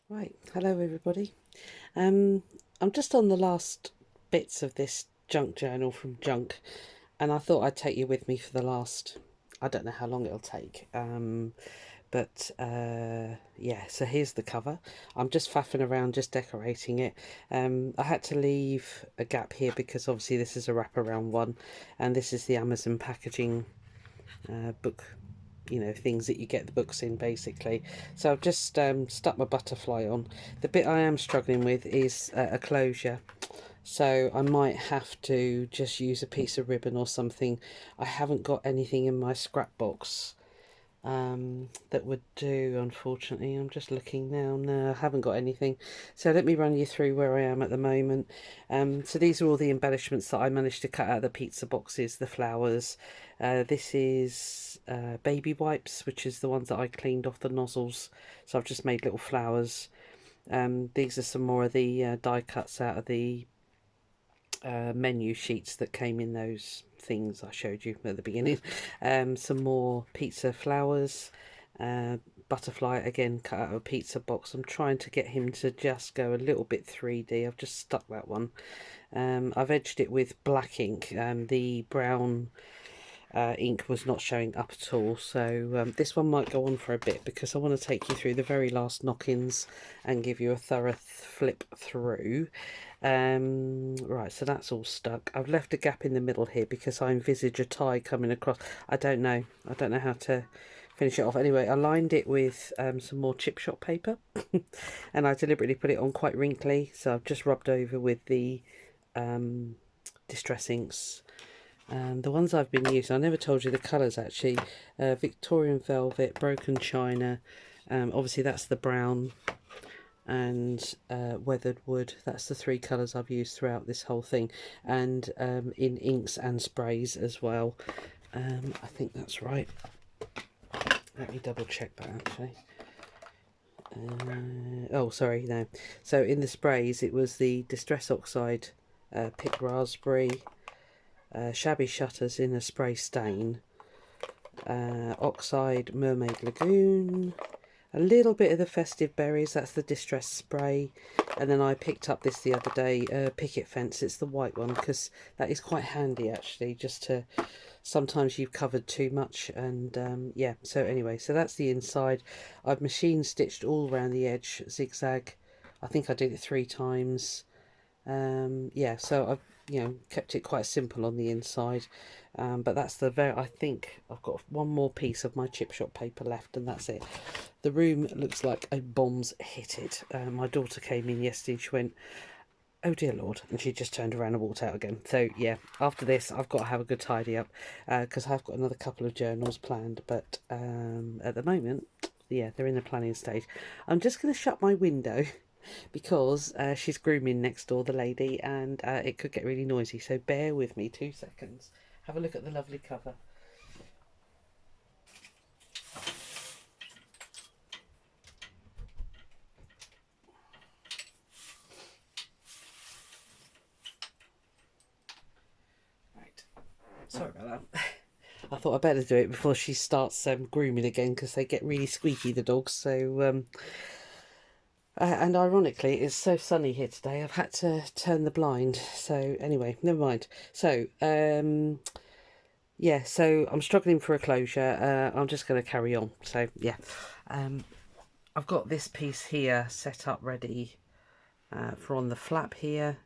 Right, hello everybody. I'm just on the last bits of this junk journal from Junk, and I thought I'd take you with me for the last. I don't know how long it'll take, but yeah. So here's the cover. I'm just faffing around, just decorating it. I had to leave a gap here because obviously this is a wraparound one, and this is the Amazon packaging book, you know, things that you get the books in basically. So I've just stuck my butterfly on. The bit I am struggling with is a closure, so I might have to just use a piece of ribbon or something. I haven't got anything in my scrap box that would do, unfortunately. I'm just looking now. No, I haven't got anything. So let me run you through where I am at the moment. So these are all the embellishments that I managed to cut out of the pizza boxes, the flowers. This is baby wipes, which is the ones that I cleaned off the nozzles. So I've just made little flowers. These are some more of the die cuts out of the menu sheets that came in those things I showed you at the beginning. Some more pizza flowers, butterfly again cut out of a pizza box. I'm trying to get him to just go a little bit 3D. I've just stuck that one. I've edged it with black ink, and the brown ink was not showing up at all, so this one might go on for a bit because I want to take you through the very last knock-ins and give you a thorough flip through. Right, so that's all stuck. I've left a gap in the middle here because I envisage a tie coming across. I don't know how to finish it off. Anyway, I lined it with some more chip shop paper and I deliberately put it on quite wrinkly, so I've just rubbed over with the distress inks. And the ones I've been using, I never told you the colours actually. Victorian Velvet, Broken China, obviously that's the brown, and Weathered Wood. That's the three colours I've used throughout this whole thing, and in inks and sprays as well. I think that's right. Let me double check that actually. Oh, sorry, no. So in the sprays, it was the Distress Oxide, Pick Raspberry, Shabby Shutters in a spray stain, Oxide Mermaid Lagoon, a little bit of the Festive Berries, that's the Distress spray, and then I picked up this the other day, Picket Fence, it's the white one, because that is quite handy actually, just to, sometimes you've covered too much, and yeah, so anyway, so that's the inside. I've machine stitched all around the edge, zigzag. I think I did it 3 times. Yeah, so I've, you know, kept it quite simple on the inside, but that's the very, I think I've got one more piece of my chip shop paper left and that's it. The room looks like a bomb's hit it. My daughter came in yesterday and she went, oh dear Lord, and she just turned around and walked out again. So yeah, after this I've got to have a good tidy up, because I've got another couple of journals planned, but at the moment, yeah, they're in the planning stage. I'm just going to shut my window because she's grooming next door, the lady, and it could get really noisy, so bear with me 2 seconds. Have a look at the lovely cover. Right, sorry about that. I thought I'd better do it before she starts grooming again, because they get really squeaky, the dogs. So and ironically, it's so sunny here today, I've had to turn the blind. So anyway, never mind. So yeah, so I'm struggling for a closure. I'm just going to carry on. So yeah, I've got this piece here set up ready for on the flap here.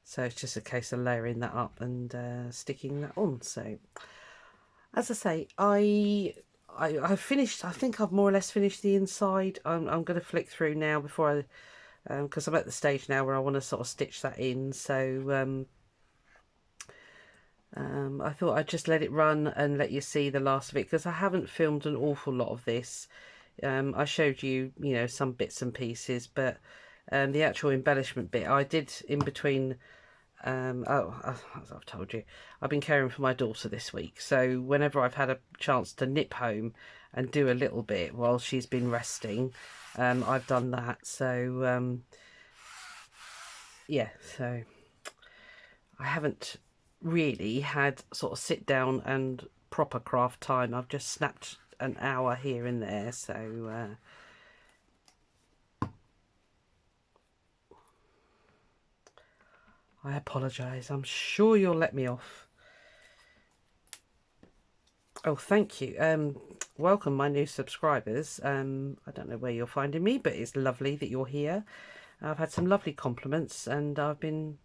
So it's just a case of layering that up and sticking that on. So as I say, I've finished. I think I've more or less finished the inside. I'm going to flick through now before I, because I'm at the stage now where I want to sort of stitch that in. So I thought I'd just let it run and let you see the last of it, because I haven't filmed an awful lot of this. I showed you, you know, some bits and pieces, but the actual embellishment bit I did in between. As I've told you, I've been caring for my daughter this week, so whenever I've had a chance to nip home and do a little bit while she's been resting, I've done that. So yeah, so I haven't really had sort of sit down and proper craft time. I've just snapped an hour here and there. So I apologise. I'm sure you'll let me off. Oh, thank you. Welcome, my new subscribers. I don't know where you're finding me, but it's lovely that you're here. I've had some lovely compliments, and I've been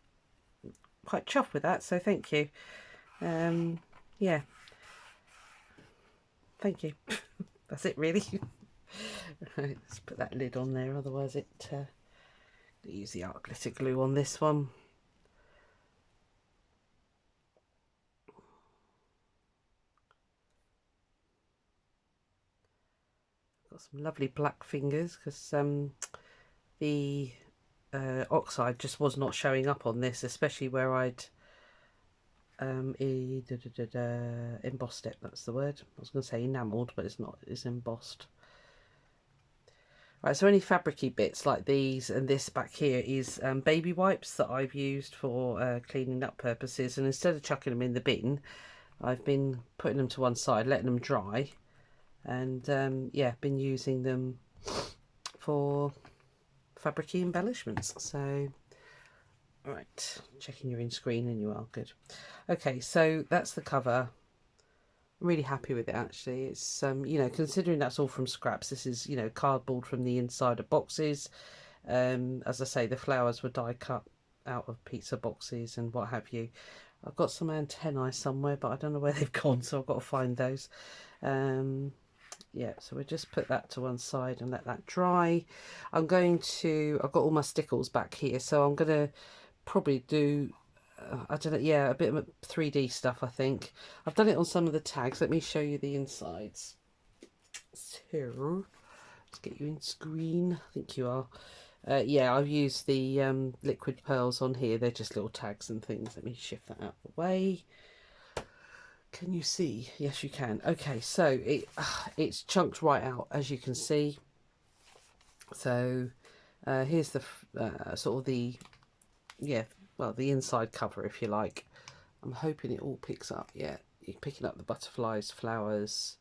quite chuffed with that, so thank you. Yeah, thank you. That's it, really. Right, let's put that lid on there, otherwise it... use the art glitter glue on this one. Got some lovely black fingers because the oxide just was not showing up on this, especially where I'd embossed it. That's the word. I was going to say enamelled, but it's not. It's embossed. Right, so any fabricy bits like these and this back here is baby wipes that I've used for cleaning up purposes, and instead of chucking them in the bin, I've been putting them to one side, letting them dry, and yeah, been using them for fabricy embellishments. So right, checking you're in screen, and you are good. Okay, so that's the cover. I'm really happy with it, actually. It's you know, considering that's all from scraps, this is, you know, cardboard from the inside of boxes. As I say, the flowers were die cut out of pizza boxes and what have you. I've got some antennae somewhere, but I don't know where they've gone, so I've got to find those. Yeah, so we'll just put that to one side and let that dry. I've got all my stickles back here, so I'm going to probably do, I don't know, yeah, a bit of 3D stuff, I think. I've done it on some of the tags. Let me show you the insides. So, let's get you in screen. I think you are. Yeah, I've used the liquid pearls on here. They're just little tags and things. Let me shift that out of the way. Can you see? Yes, you can. Okay, so it's chunked right out, as you can see. So here's the sort of the, yeah, well, the inside cover, if you like. I'm hoping it all picks up. Yeah, you're picking up the butterflies, flowers,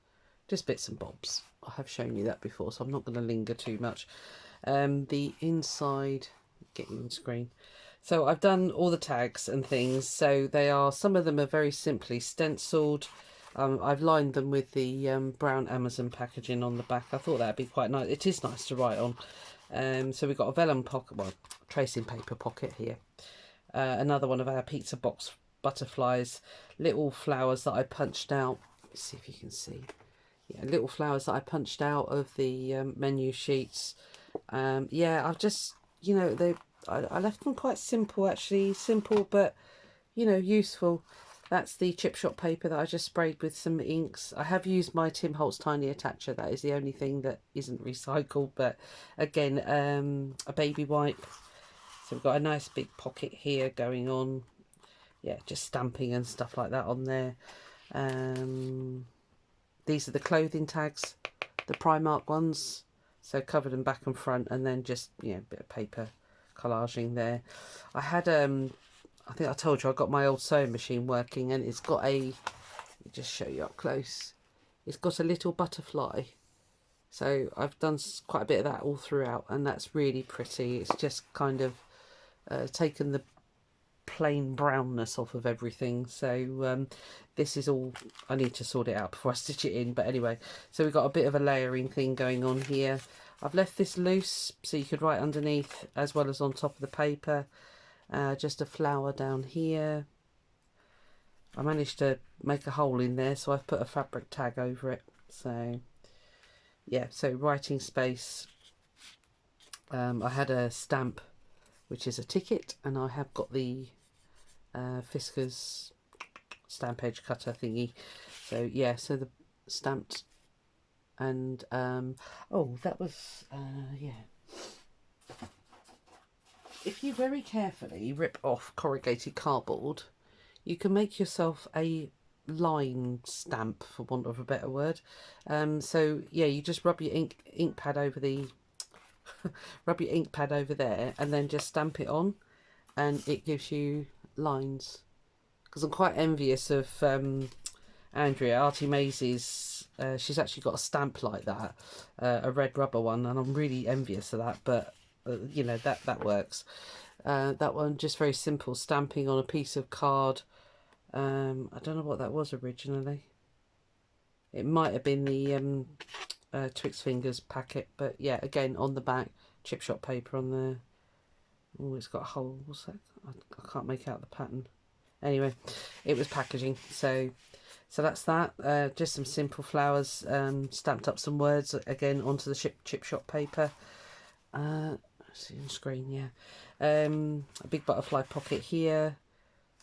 just bits and bobs. I have shown you that before, so I'm not going to linger too much. The inside, get you on screen. So I've done all the tags and things. So they are, some of them are very simply stenciled. I've lined them with the brown Amazon packaging on the back. I thought that'd be quite nice. It is nice to write on. So we've got a vellum pocket, well, tracing paper pocket here. Another one of our pizza box butterflies, little flowers that I punched out. Let's see if you can see. Yeah, little flowers that I punched out of the menu sheets. Yeah, I've just, you know, I left them quite simple, actually. Simple, but, you know, useful. That's the chip shop paper that I just sprayed with some inks. I have used my Tim Holtz Tiny Attacher. That is the only thing that isn't recycled. But, again, a baby wipe. So we've got a nice big pocket here going on. Yeah, just stamping and stuff like that on there. These are the clothing tags, the Primark ones. So covered them back and front, and then just, you know, a bit of paper collaging there. I had I think I told you I got my old sewing machine working, and it's got a, let me just show you up close, it's got a little butterfly. So I've done quite a bit of that all throughout, and that's really pretty. It's just kind of taken the plain brownness off of everything. So this is all, I need to sort it out before I stitch it in, but anyway, so we've got a bit of a layering thing going on here. I've left this loose so you could write underneath as well as on top of the paper. Just a flower down here. I managed to make a hole in there, so I've put a fabric tag over it. So yeah, so writing space. I had a stamp, which is a ticket, and I have got the Fiskars stamp edge cutter thingy. So yeah, so the stamped, and oh, that was yeah. If you very carefully rip off corrugated cardboard, you can make yourself a line stamp, for want of a better word. So yeah, you just rub your ink pad over the rub your ink pad over there, and then just stamp it on, and it gives you lines. Because I'm quite envious of Andrea, Auntie Maisie's. She's actually got a stamp like that, a red rubber one, and I'm really envious of that. But you know, that works. That one just very simple stamping on a piece of card. I don't know what that was originally. It might have been the Twix Fingers packet, but yeah, again on the back, chip shop paper on there. Oh, it's got a hole. What's that? I can't make out the pattern. Anyway, it was packaging. So that's that. Just some simple flowers. Stamped up some words again onto the chip shop paper. See on screen, yeah. A big butterfly pocket here.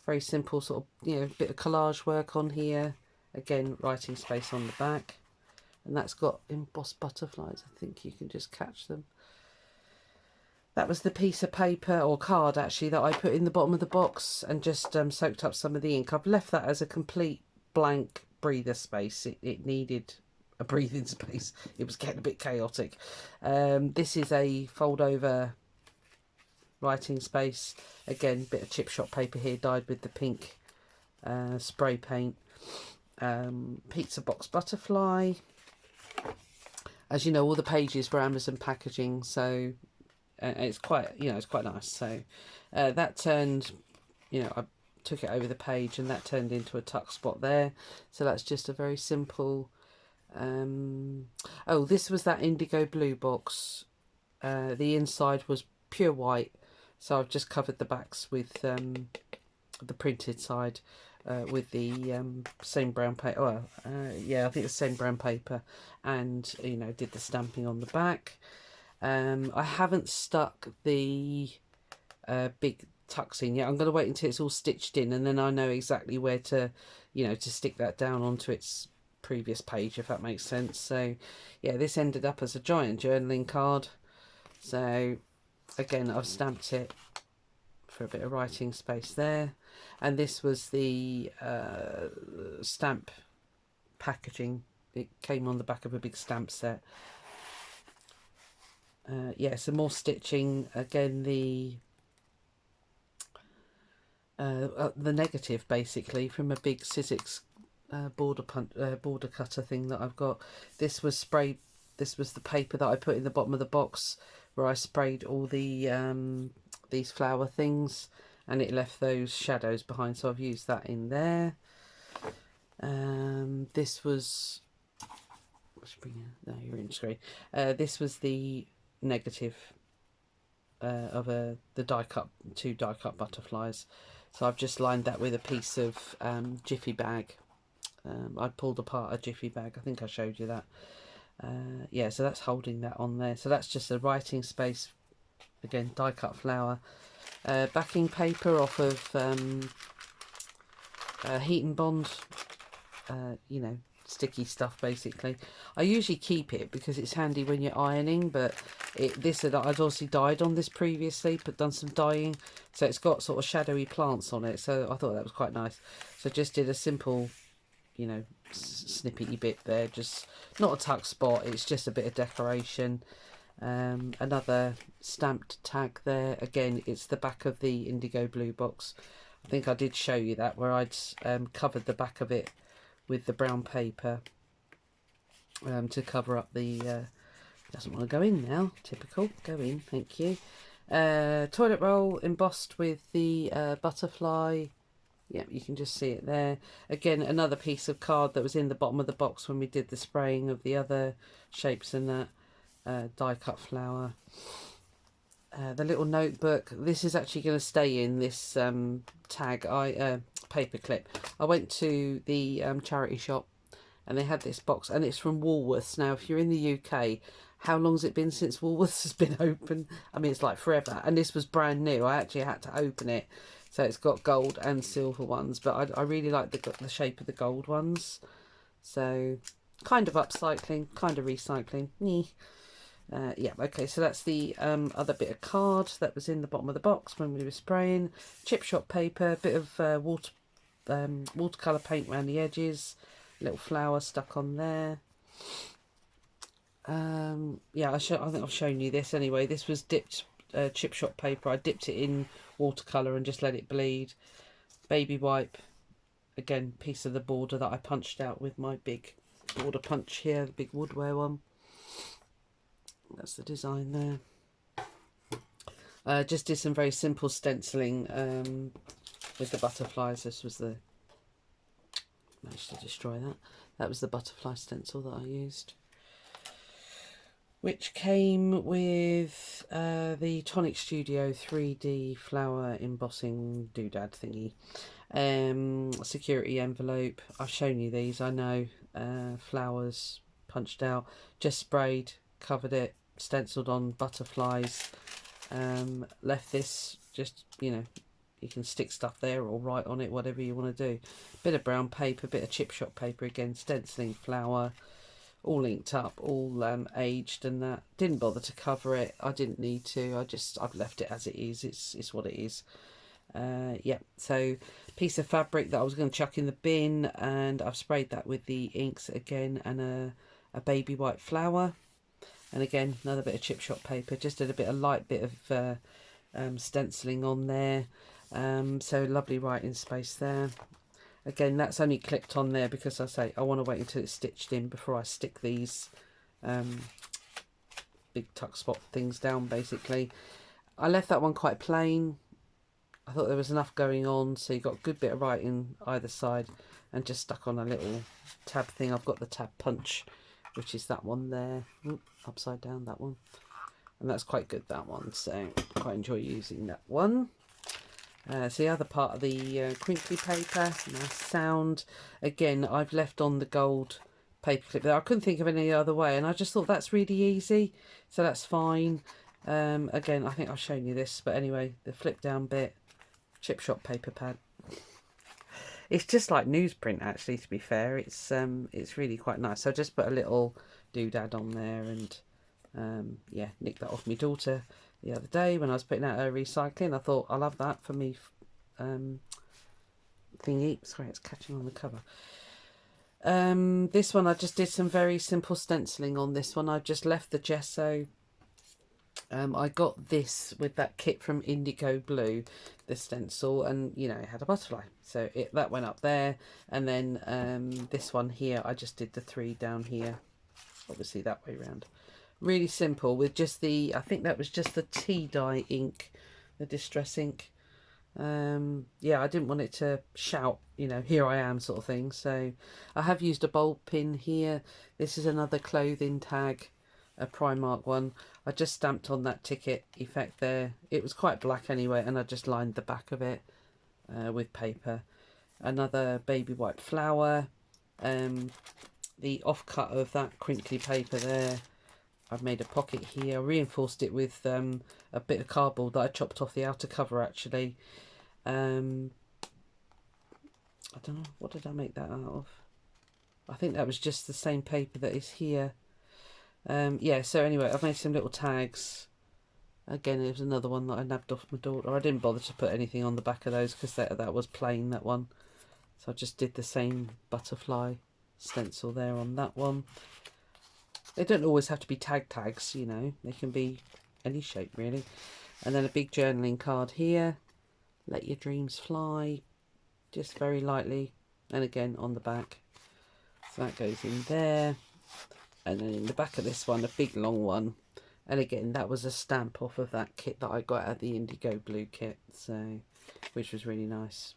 Very simple sort of, you know, bit of collage work on here. Again, writing space on the back. And that's got embossed butterflies. I think you can just catch them. That was the piece of paper, or card actually, that I put in the bottom of the box and just soaked up some of the ink. I've left that as a complete blank breather space. It needed a breathing space. It was getting a bit chaotic. This is a fold over writing space. Again, bit of chip shop paper here, dyed with the pink spray paint. Pizza box butterfly. As you know, all the pages were Amazon packaging, so it's quite, you know, it's quite nice. So that turned, you know, I took it over the page and that turned into a tuck spot there. So that's just a very simple. Oh, this was that indigo blue box. The inside was pure white, so I've just covered the backs with the printed side with the same brown paper. Well, yeah, I think it's the same brown paper, and you know, did the stamping on the back. I haven't stuck the big tucks in yet. I'm going to wait until it's all stitched in, and then I know exactly where to, you know, to stick that down onto its previous page, if that makes sense. So yeah, this ended up as a giant journaling card. So again, I've stamped it for a bit of writing space there, and this was the stamp packaging. It came on the back of a big stamp set. Yeah, some more stitching. Again, the negative basically from a big Sizzix border cutter thing that I've got. This was sprayed. This was the paper that I put in the bottom of the box where I sprayed all the these flower things, and it left those shadows behind. So I've used that in there. This was. No, you're in screen. This was the negative of the die cut, 2 die cut butterflies. So I've just lined that with a piece of Jiffy bag. I pulled apart a Jiffy bag. I think I showed you that. Yeah, so that's holding that on there. So that's just a writing space. Again, die cut flower. Backing paper off of Heat and Bond. You know, sticky stuff basically. I usually keep it because it's handy when you're ironing, but this I'd obviously dyed on this previously, but done some dyeing, so it's got sort of shadowy plants on it, so I thought that was quite nice. So just did a simple, you know, snippety bit there, just not a tuck spot, it's just a bit of decoration. Another stamped tag there. Again, it's the back of the indigo blue box. I think I did show you that, where I'd covered the back of it with the brown paper to cover up the doesn't want to go in now, typical. Go in, thank you. Toilet roll embossed with the butterfly. Yeah, you can just see it there. Again, another piece of card that was in the bottom of the box when we did the spraying of the other shapes in that die cut flower. The little notebook, this is actually going to stay in this tag paper clip. I went to the charity shop and they had this box, and it's from Woolworths. Now if you're in the UK, how long's it been since Woolworths has been open? I mean, it's like forever, and this was brand new. I actually had to open it, so it's got gold and silver ones, but I really like the shape of the gold ones. So kind of upcycling, kind of recycling. Yeah, okay, so that's the other bit of card that was in the bottom of the box when we were spraying. Chip shop paper, bit of watercolour paint around the edges, little flower stuck on there. Yeah, I think I've shown you this anyway. This was dipped chip shop paper. I dipped it in watercolour and just let it bleed. Baby wipe, again, piece of the border that I punched out with my big border punch here, the big woodware one. That's the design there. Just did some very simple stenciling with the butterflies. This was the, managed to destroy that. That was the butterfly stencil that I used, which came with the Tonic Studio 3D flower embossing doodad thingy. Security envelope. I've shown you these, I know. Flowers punched out, just sprayed, covered it, stenciled on butterflies. Left this, just, you know, you can stick stuff there or write on it, whatever you want to do. Bit of brown paper, bit of chip shop paper again, stenciling flower, all inked up, all aged, and that. Didn't bother to cover it. I didn't need to. I've left it as it is. It's what it is. Yeah, so piece of fabric that I was going to chuck in the bin, and I've sprayed that with the inks again, and a baby white flower, and again another bit of chip shop paper. Just did a bit of light bit of stenciling on there. So lovely writing space there. Again, that's only clipped on there because I say I want to wait until it's stitched in before I stick these big tuck spot things down. Basically, I left that one quite plain. I thought there was enough going on, so you got a good bit of writing either side, and just stuck on a little tab thing. I've got the tab punch, which is that one there. Oop, upside down, that one. And that's quite good, that one, so I quite enjoy using that one. So the other part of the crinkly paper, nice sound. Again, I've left on the gold paper clip there. I couldn't think of any other way, and I just thought that's really easy, so that's fine. Again, I think I've shown you this, but anyway, the flip down bit, chip shop paper pad. It's just like newsprint, actually, to be fair. It's really quite nice. So I just put a little doodad on there, and yeah, nicked that off my daughter the other day when I was putting out her recycling. I thought I'll have that for me thingy. Sorry, it's catching on the cover. This one I just did some very simple stenciling on. This one I just left the gesso. I got this with that kit from Indigo Blue, the stencil, and you know, it had a butterfly, so that went up there. And then this one here, I just did the 3 down here, obviously that way around. Really simple, with just the, I think that was just the tea dye ink, the distress ink. Yeah, I didn't want it to shout, you know, here I am sort of thing. So I have used a bulb pin here. This is another clothing tag, a Primark one. I just stamped on that ticket effect there. It was quite black anyway, and I just lined the back of it with paper. Another baby white flower. The offcut of that crinkly paper there, I've made a pocket here, reinforced it with a bit of cardboard that I chopped off the outer cover actually. I don't know, what did I make that out of? I think that was just the same paper that is here. Yeah, so anyway, I've made some little tags. Again, it was another one that I nabbed off my daughter. I didn't bother to put anything on the back of those because that was plain, that one. So I just did the same butterfly stencil there on that one. They don't always have to be tags, you know. They can be any shape, really. And then a big journaling card here. Let your dreams fly. Just very lightly. And again, on the back. So that goes in there. And then in the back of this one, a big long one. And again, that was a stamp off of that kit that I got at the Indigo Blue kit. So, which was really nice.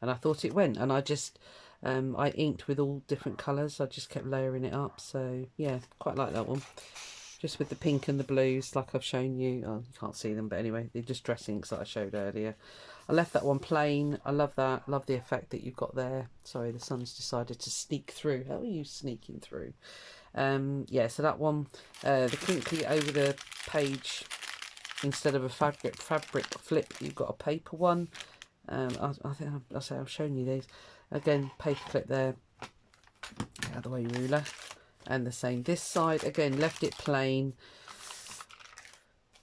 And I thought it went. And I just... I inked with all different colours. I just kept layering it up. So, yeah, quite like that one. Just with the pink and the blues, like I've shown you. Oh, you can't see them, but anyway, the distress inks that I showed earlier. I left that one plain. I love that. Love the effect that you've got there. Sorry, the sun's decided to sneak through. How are you sneaking through? Yeah, so that one, the crinkly over the page, instead of a fabric flip, you've got a paper one. I think I've shown you these. Again, paper clip there, out of the way ruler, and the same this side. Again, left it plain.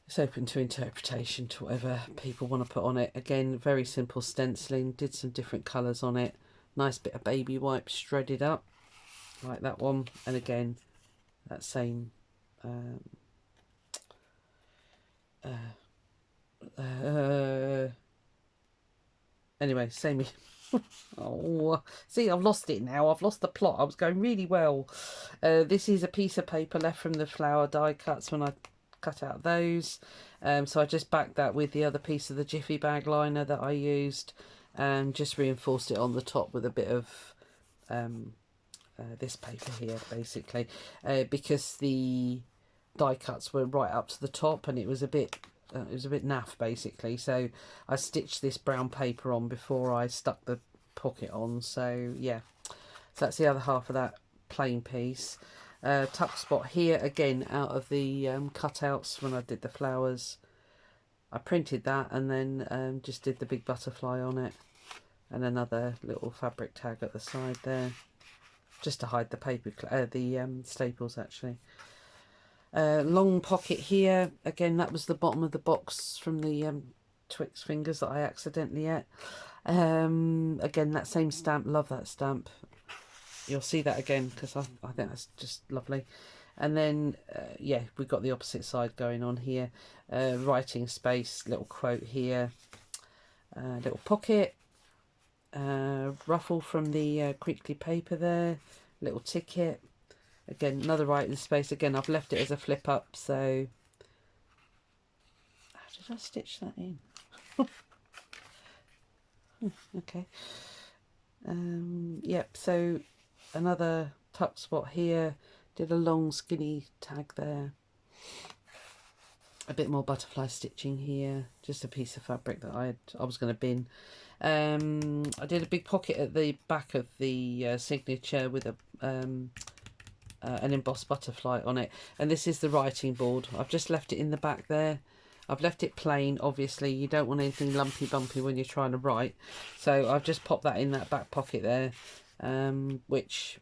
It's open to interpretation, to whatever people want to put on it. Again, very simple stenciling, did some different colours on it. Nice bit of baby wipe shredded up, like that one. And again, that same anyway, same. Oh, see, I've lost it now. I've lost the plot. I was going really well. This is a piece of paper left from the flower die cuts when I cut out those. So I just backed that with the other piece of the Jiffy bag liner that I used, and just reinforced it on the top with a bit of this paper here, basically, because the die cuts were right up to the top and it was a bit naff, basically. So I stitched this brown paper on before I stuck the pocket on. So yeah, so that's the other half of that plain piece. Tuck spot here again out of the cutouts when I did the flowers. I printed that and then just did the big butterfly on it, and another little fabric tag at the side there, just to hide the paper, the staples actually. Long pocket here again, that was the bottom of the box from the Twix fingers that I accidentally ate. Again, that same stamp, love that stamp. You'll see that again because I think that's just lovely. And then yeah, we've got the opposite side going on here. Writing space, little quote here, little pocket, ruffle from the crinkly paper there, little ticket. Again, another writing space. Again, I've left it as a flip up, so how did I stitch that in? Okay. Yep, so another tuck spot here, did a long skinny tag there, a bit more butterfly stitching here, just a piece of fabric that I was going to bin. I did a big pocket at the back of the signature with a an embossed butterfly on it, and this is the writing board. I've just left it in the back there. I've left it plain, obviously you don't want anything lumpy bumpy when you're trying to write, so I've just popped that in that back pocket there, which,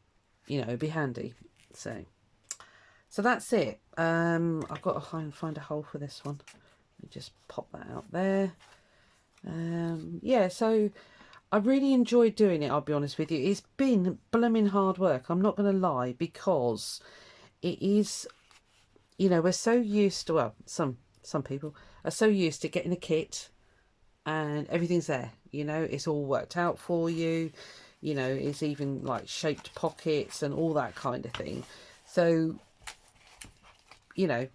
you know, would be handy. So that's it. I've got to find a hole for this one. Let me just pop that out there. Yeah, so I really enjoyed doing it, I'll be honest with you. It's been blooming hard work, I'm not going to lie, because it is, you know, we're so used to, well, some people are so used to getting a kit and everything's there, you know, it's all worked out for you, you know, it's even like shaped pockets and all that kind of thing. So, you know,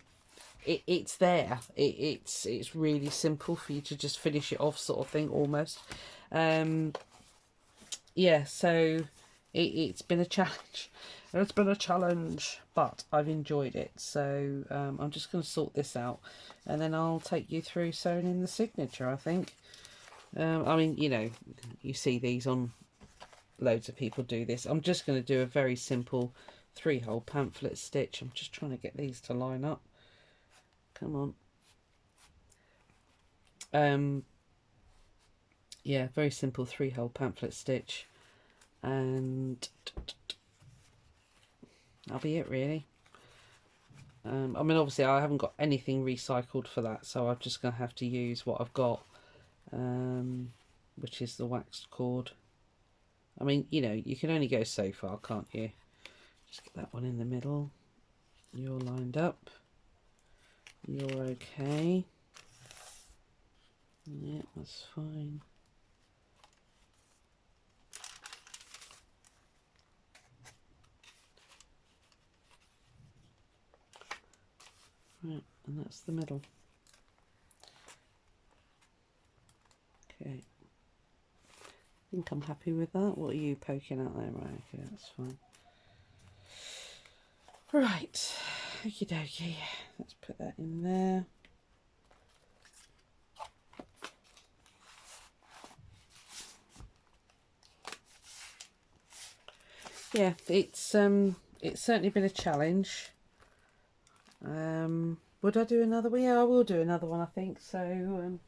it's there. It's really simple for you to just finish it off, sort of thing, almost. Yeah, so it's been a challenge. It's been a challenge, but I've enjoyed it. So I'm just going to sort this out, and then I'll take you through sewing in the signature, I think. I mean, you know, you see these on loads of people do this. I'm just going to do a very simple 3-hole pamphlet stitch. I'm just trying to get these to line up. Come on. Yeah, very simple 3-hole pamphlet stitch, and that'll be it really. I mean, obviously I haven't got anything recycled for that, so I'm just going to have to use what I've got, which is the waxed cord. I mean, you know, you can only go so far, can't you? Just get that one in the middle. You're lined up. You're okay. Yeah, that's fine. Right, and that's the middle. Okay. I think I'm happy with that. What are you poking out there? Right, okay, that's fine. Right, okie dokie. Let's put that in there. Yeah, it's certainly been a challenge. Would I do another one? Yeah, I will do another one, I think. So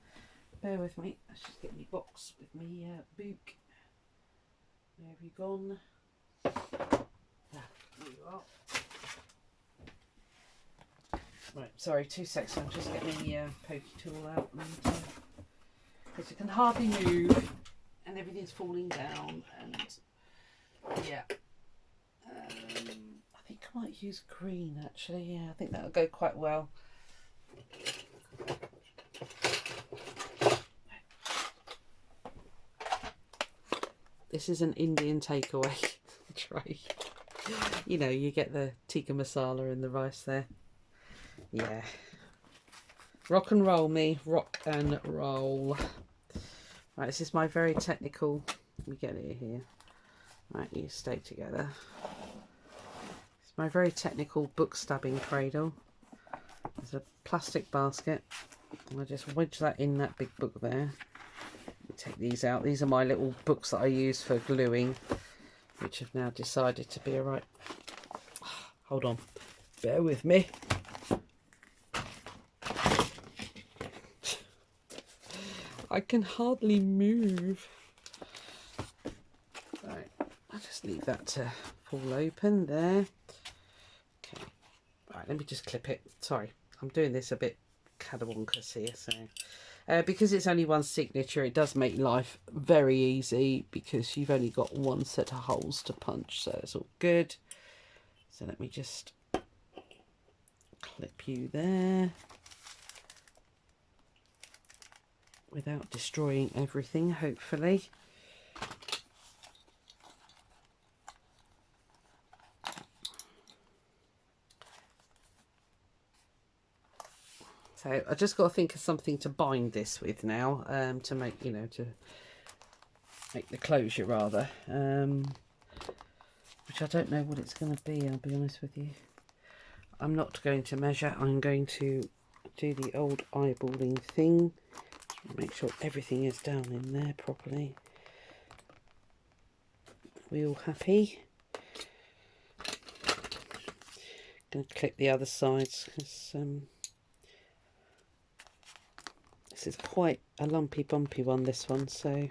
bear with me. Let's just get my box with me book. Where have you gone? There you are. Right, sorry, 2 seconds. I'm just getting the pokey tool out, because it can hardly move and everything's falling down. And yeah, I think I might use green actually. Yeah, I think that'll go quite well. This is an Indian takeaway tray. You know, you get the tikka masala and the rice there. Yeah, Rock and roll me, rock and roll. Right, this is my very technical, let me get it here. Right, you stay together. It's my very technical book stabbing cradle. There's a plastic basket. And I just wedge that in that big book there. Take these out. These are my little books that I use for gluing, which have now decided to be alright. Hold on, bear with me. I can hardly move. Right, I'll just leave that to fall open there. Okay, right, let me just clip it. Sorry, I'm doing this a bit cadawonkus here, so because it's only one signature, it does make life very easy because you've only got one set of holes to punch, so it's all good. So let me just clip you there without destroying everything, hopefully. So I just got to think of something to bind this with now, to make, you know, to make the closure rather, which I don't know what it's going to be, I'll be honest with you. I'm not going to measure, I'm going to do the old eyeballing thing, make sure everything is down in there properly. We all happy? Going to clip the other sides because this is quite a lumpy bumpy one, this one, so hang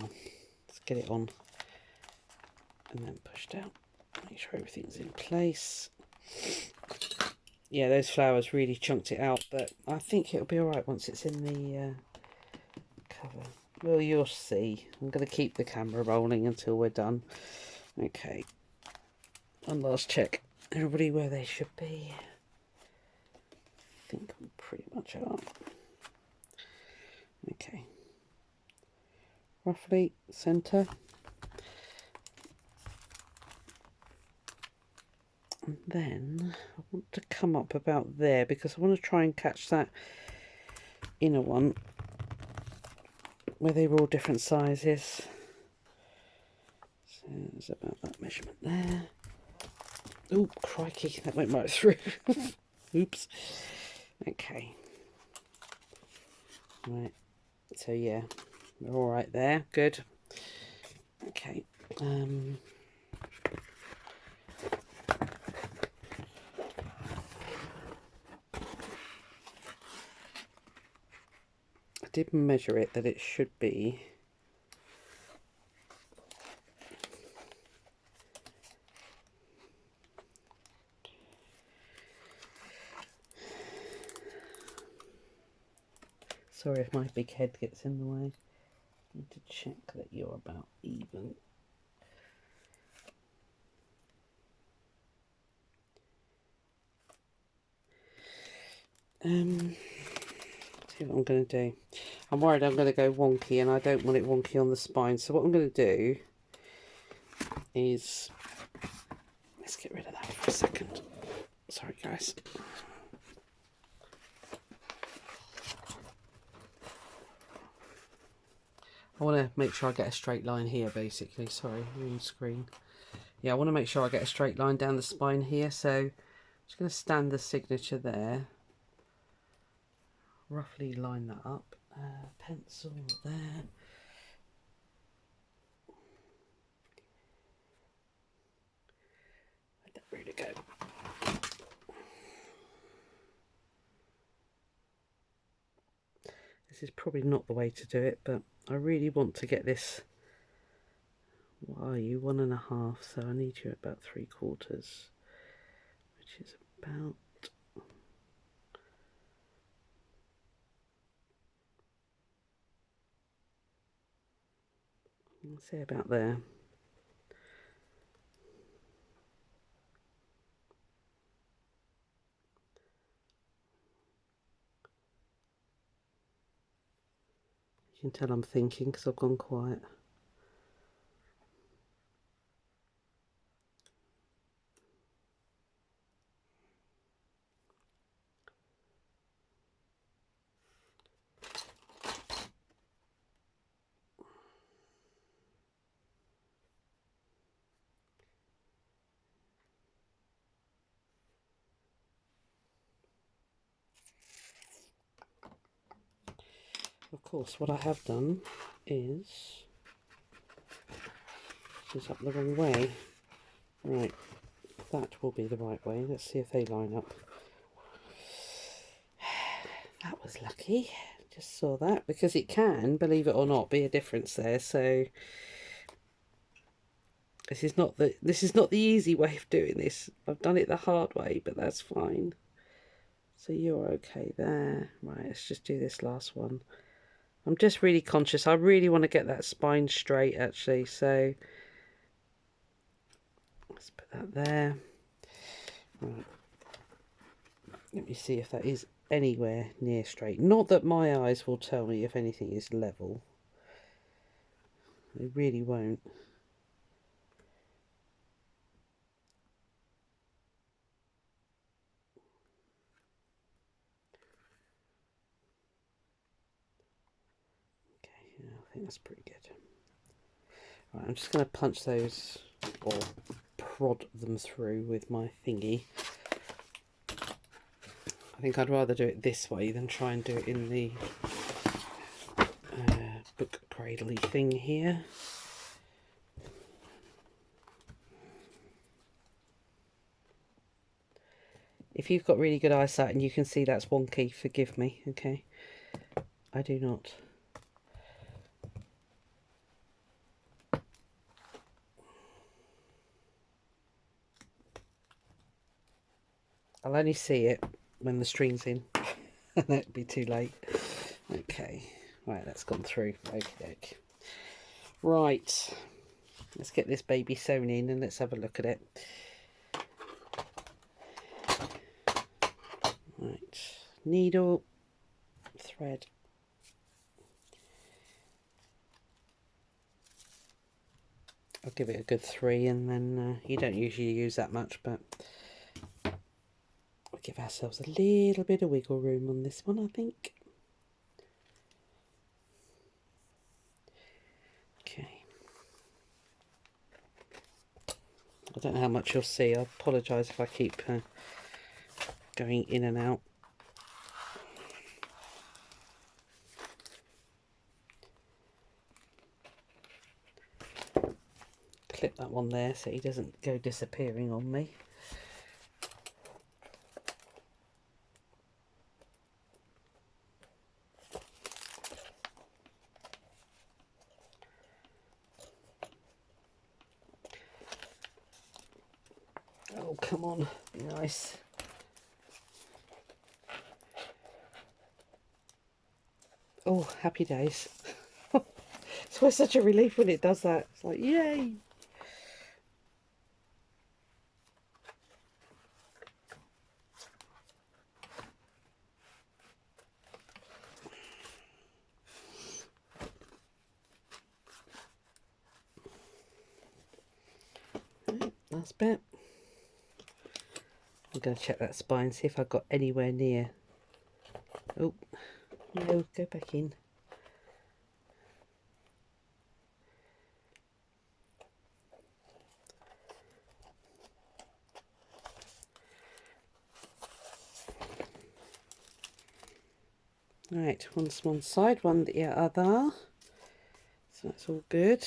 on, let's get it on and then pushed out. Make sure everything's in place. Yeah, those flowers really chunked it out, but I think it'll be alright once it's in the cover. Well, you'll see. I'm going to keep the camera rolling until we're done. Okay. One last check. Everybody where they should be. I think we pretty much are. Okay. Roughly centre. And then I want to come up about there because I want to try and catch that inner one where they were all different sizes. So it's about that measurement there. Oh, crikey, that went right through. Oops. Okay. Right. So yeah, we're all right there. Good. Okay. I did measure it that it should be sorry if my big head gets in the way. I need to check that you're about even. See what I'm going to do. I'm worried I'm going to go wonky and I don't want it wonky on the spine, so what I'm going to do is, let's get rid of that for a second. Sorry guys. I want to make sure I get a straight line here basically. Sorry, wrong screen. Yeah, I want to make sure I get a straight line down the spine here, so I'm just going to stand the signature there. Roughly line that up. Pencil there. Where'd that really go? This is probably not the way to do it, but I really want to get this. What are you? 1.5, so I need you at about 3/4, which is about, I'll say about there. You can tell I'm thinking because I've gone quiet. Of course, what I have done is, this is up the wrong way. Right, that will be the right way. Let's see if they line up. That was lucky. Just saw that, because it can, believe it or not, be a difference there. So this is not the easy way of doing this. I've done it the hard way, but that's fine. So you're okay there. Right, let's just do this last one. I'm just really conscious. I really want to get that spine straight, actually. So let's put that there. Right. Let me see if that is anywhere near straight. Not that my eyes will tell me if anything is level. They really won't. Okay, yeah, I think that's pretty good. Right, I'm just going to punch those, or prod them through with my thingy. I think I'd rather do it this way than try and do it in the book cradle-y thing here. If you've got really good eyesight and you can see that's wonky, forgive me, okay? I do not. I'll only see it when the string's in, and that'd be too late. Okay, right, that's gone through. Okay. Right, let's get this baby sewn in and let's have a look at it. Right, needle, thread. I'll give it a good 3, and then you don't usually use that much, but we'll give ourselves a little bit of wiggle room on this one, I think. Okay. I don't know how much you'll see. I apologise if I keep going in and out. Clip that one there so he doesn't go disappearing on me. Oh, come on, be nice. Oh, happy days. It's always such a relief when it does that. It's like, yay! Last bit. I'm going to check that spine, see if I've got anywhere near. Oh, no, go back in. Right, one's one side, one the other. So that's all good.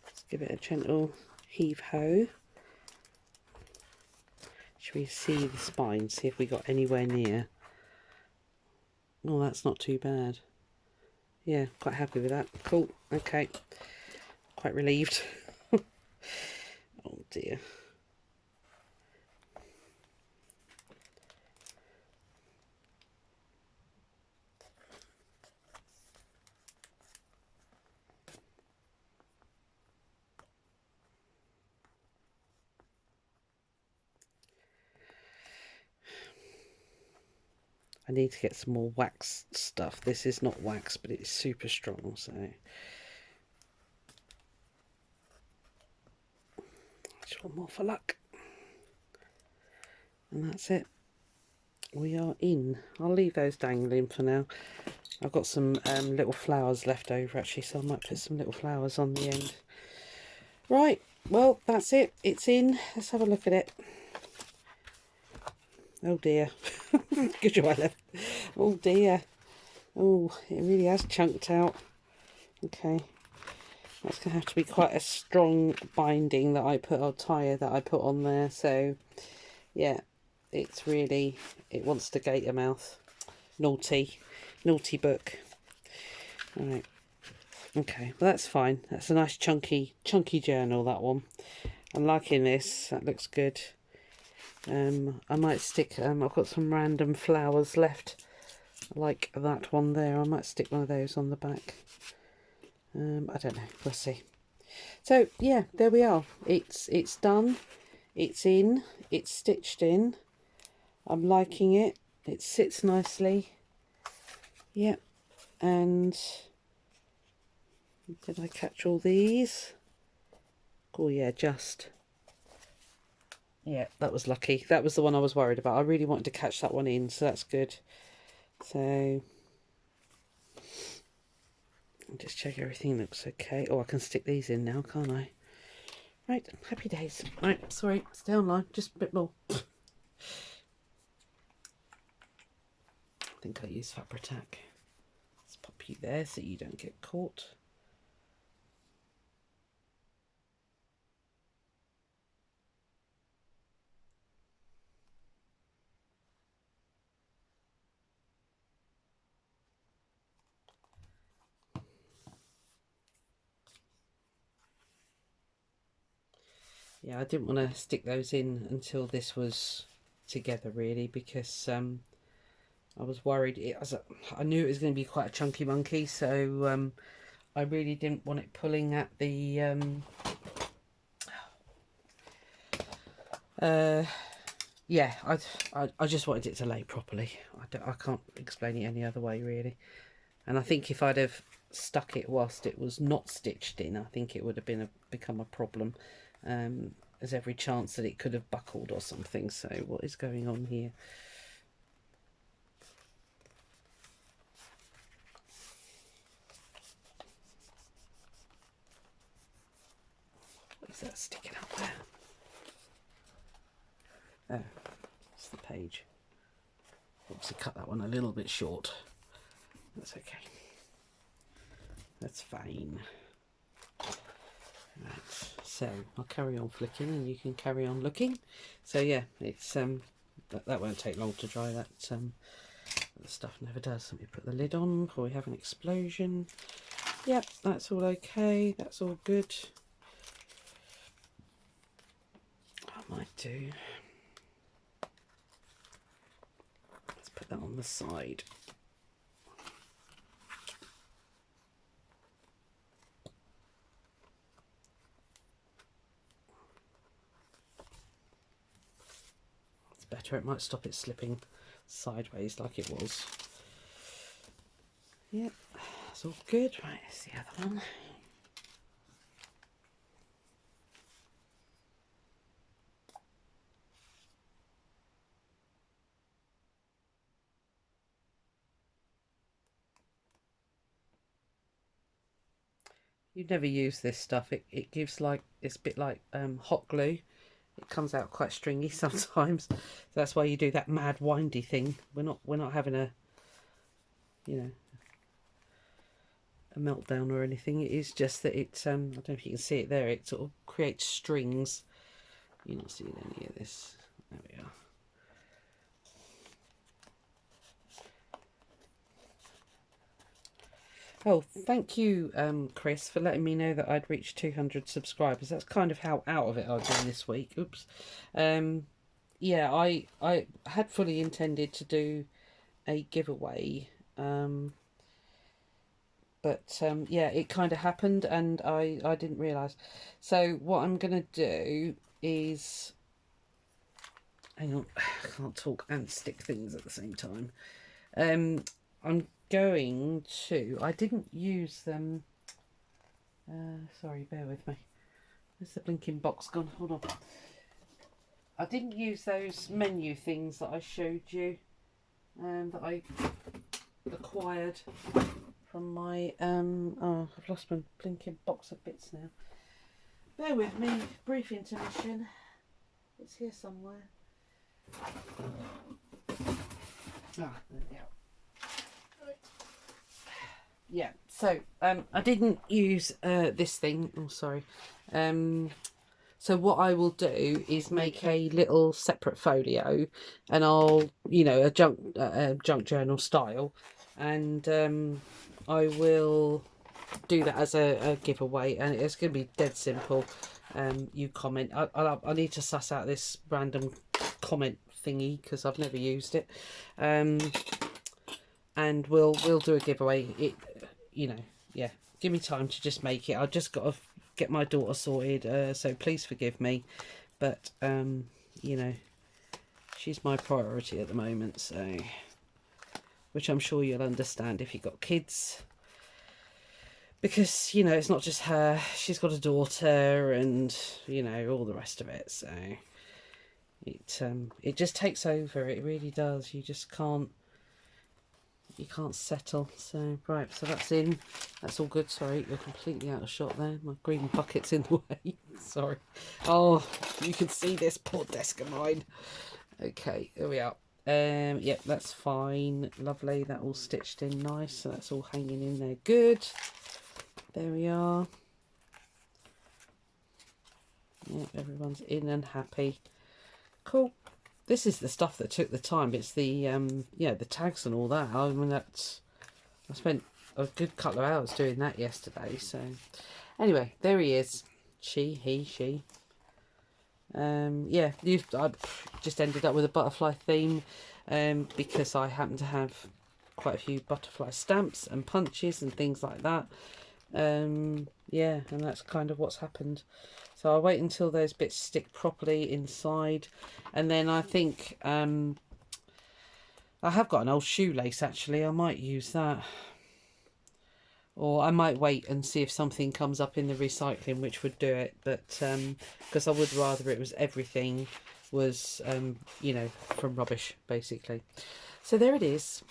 Let's give it a gentle heave-ho. Should we see the spine, see if we got anywhere near? Oh, that's not too bad. Yeah, quite happy with that. Cool, okay. Quite relieved. Oh dear. I need to get some more wax stuff. This is not wax, but it's super strong, so just one more for luck. And that's it. We are in. I'll leave those dangling for now. I've got some little flowers left over actually, so I might put some little flowers on the end. Right, well, that's it. It's in. Let's have a look at it. Oh dear. Good job I left. Oh dear. Oh, it really has chunked out. Okay, that's going to have to be quite a strong binding that I put, or tire that I put on there. So yeah, it's really, it wants to gate a mouth. Naughty, naughty book. All right. Okay, well that's fine. That's a nice chunky journal, that one. I'm liking this. That looks good. I might stick, I've got some random flowers left, like that one there. I might stick one of those on the back. I don't know, we'll see. So yeah, there we are. It's done. It's in. It's stitched in. I'm liking it. It sits nicely. Yep. And did I catch all these? Oh yeah, just. Yeah, that was lucky. That was the one I was worried about. I really wanted to catch that one in, so that's good. So I'll just check everything looks okay. Oh, I can stick these in now, can't I? Right, happy days. Right, sorry, stay online, just a bit more. I think I use Fabri-Tac. Let's pop you there so you don't get caught. Yeah, I didn't want to stick those in until this was together, really, because I was worried. I knew it was going to be quite a chunky monkey, so I really didn't want it pulling at the yeah, I just wanted it to lay properly. I can't explain it any other way, really. And I think if I'd have stuck it whilst it was not stitched in, I think it would have become a problem. There's every chance that it could have buckled or something. So what is going on here? What is that sticking up there? Oh, it's the page. Obviously cut that one a little bit short. That's okay. That's fine. Right, so I'll carry on flicking and you can carry on looking. So yeah, it's that won't take long to dry. That the stuff never does. Let me put the lid on before we have an explosion. Yep, that's all okay. That's all good. I might do. Let's put that on the side. Better, it might stop it slipping sideways like it was. Yep, that's all good. Right, here's the other one. You'd never use this stuff. It gives like, it's a bit like hot glue. It comes out quite stringy sometimes. So that's why you do that mad windy thing. We're not having a, you know, a meltdown or anything. It is just that it I don't know if you can see it there, it sort of creates strings. You're not seeing any of this. There we are. Oh, thank you, Chris, for letting me know that I'd reached 200 subscribers. That's kind of how out of it I've been this week. Oops. Yeah, I had fully intended to do a giveaway, but yeah, it kind of happened and I didn't realise. So what I'm going to do is... Hang on, I can't talk and stick things at the same time. I'm going to... I didn't use them... sorry, bear with me. Where's the blinking box gone? Hold on. I didn't use those menu things that I showed you, that I acquired from my... oh, I've lost my blinking box of bits now. Bear with me. Brief intermission. It's here somewhere. Ah, there we are. Right. yeah, so I didn't use this thing. Oh, sorry. So what I will do is make a little separate folio, and I'll, you know, a junk journal style, and I will do that as a giveaway, and it's going to be dead simple. You comment. I need to suss out this random comment thingy because I've never used it. And we'll do a giveaway. It, you know, yeah. Give me time to just make it. I've just got to get my daughter sorted. So please forgive me, but you know, she's my priority at the moment. So, which I'm sure you'll understand if you've got kids, because you know it's not just her. She's got a daughter, and you know all the rest of it. So it just takes over. It really does. You just can't. You can't settle. So right, so that's in. That's all good. Sorry, you're completely out of shot there. My green bucket's in the way. Sorry. Oh, you can see this poor desk of mine. Okay, there we are. Yep, that's fine. Lovely. That all stitched in nice. So that's all hanging in there. Good. There we are. Yep, everyone's in and happy. Cool. This is the stuff that took the time. It's the yeah, the tags and all that. I mean, I spent a good couple of hours doing that yesterday. So anyway, there he is. He. Yeah, I just ended up with a butterfly theme because I happen to have quite a few butterfly stamps and punches and things like that. Yeah, and that's kind of what's happened. So I'll wait until those bits stick properly inside, and then I think I have got an old shoelace actually. I might use that, or I might wait and see if something comes up in the recycling which would do it. But because I would rather it was everything was you know, from rubbish basically. So there it is.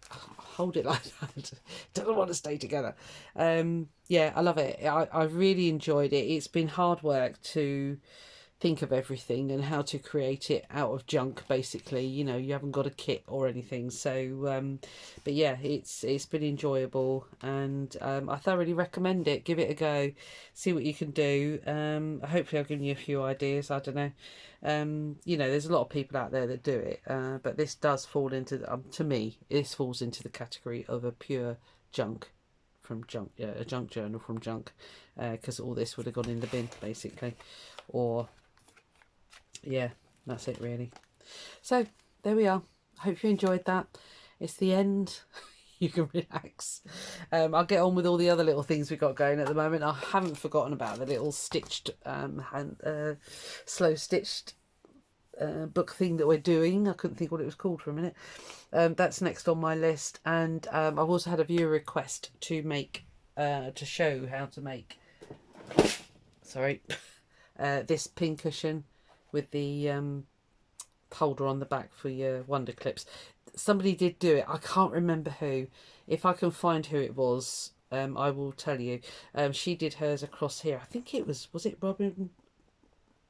Hold it like that. Doesn't want to stay together. Yeah, I love it. I really enjoyed it. It's been hard work to think of everything and how to create it out of junk basically. You know, you haven't got a kit or anything, so but yeah, it's been enjoyable, and I thoroughly recommend it. Give it a go, see what you can do. Hopefully I've given you a few ideas. I don't know, you know, there's a lot of people out there that do it, but this does fall into to me, this falls into the category of a pure junk from junk, yeah, a junk journal from junk, because all this would have gone in the bin basically, or yeah, that's it really. So there we are. Hope you enjoyed that. It's the end. You can relax. I'll get on with all the other little things we've got going at the moment. I haven't forgotten about the little stitched slow stitched book thing that we're doing. I couldn't think what it was called for a minute. That's next on my list, and I've also had a viewer request to make to show how to make sorry this pin cushion with the holder on the back for your wonder clips. Somebody did do it. I can't remember who. If I can find who it was, I will tell you. She did hers across here. I think it was it Robin?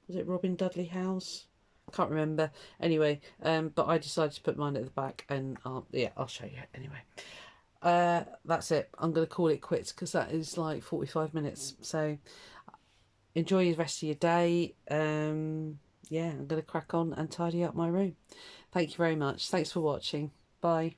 Was it Robin Dudley House? Can't remember. Anyway, but I decided to put mine at the back, and yeah, I'll show you anyway. That's it. I'm going to call it quits because that is like 45 minutes. So enjoy the rest of your day. Yeah, I'm going to crack on and tidy up my room. Thank you very much. Thanks for watching. Bye.